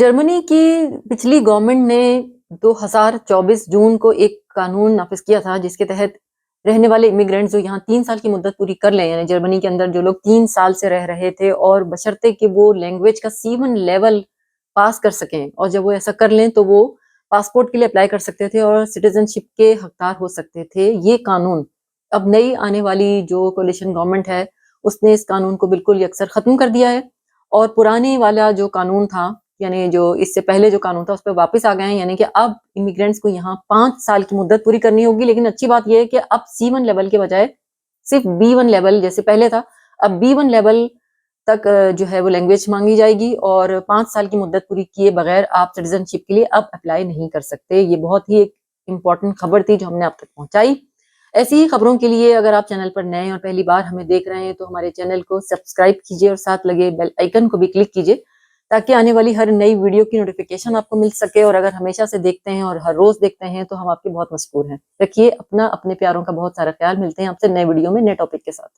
Germany की पिछली government ने 2024 जून को एक कानून नाफिज किया था जिसके तहत रहने वाले इमिग्रेंट्स जो यहाँ 3 साल की मुद्दत पूरी कर लें, यानी जर्मनी के अंदर जो लोग 3 साल से रह रहे थे और बशर्ते कि वो लैंग्वेज का C1 लेवल पास कर सकें, और जब वो ऐसा कर लें तो वो पासपोर्ट के लिए अप्लाई कर सकते थे और सिटीजनशिप के हकदार हो सकते थे। ये कानून अब नई आने वाली जो कोalition गवर्नमेंट है उसने इस कानून को बिल्कुल यकसर खत्म कर दिया है और पुराने वाला जो कानून था, यानी जो इससे पहले जो कानून था उस पे वापस आ गए हैं। यानी कि अब इमिग्रेंट्स को यहाँ 5 साल की मुद्दत पूरी करनी होगी, लेकिन अच्छी बात यह है कि अब C1 लेवल के बजाय सिर्फ B1 लेवल जैसे पहले था, अब B1 लेवल तक जो है वो लैंग्वेज मांगी जाएगी और 5 साल की मुद्दत पूरी किए बगैर आप सिटीजनशिप के लिए अब अप्लाई नहीं कर सकते। ये बहुत ही एक इम्पोर्टेंट खबर थी जो हमने आप तक पहुंचाई। ऐसी ही खबरों के लिए अगर आप चैनल पर नए और पहली बार हमें देख रहे हैं तो हमारे चैनल को सब्सक्राइब कीजिए और साथ लगे बेल आइकन को भी क्लिक कीजिए ताकि आने वाली हर नई वीडियो की नोटिफिकेशन आपको मिल सके। और अगर हमेशा से देखते हैं और हर रोज देखते हैं तो हम आपके बहुत मशहूर हैं। रखिए अपना अपने प्यारों का बहुत सारा ख्याल। मिलते हैं आपसे नए वीडियो में नए टॉपिक के साथ।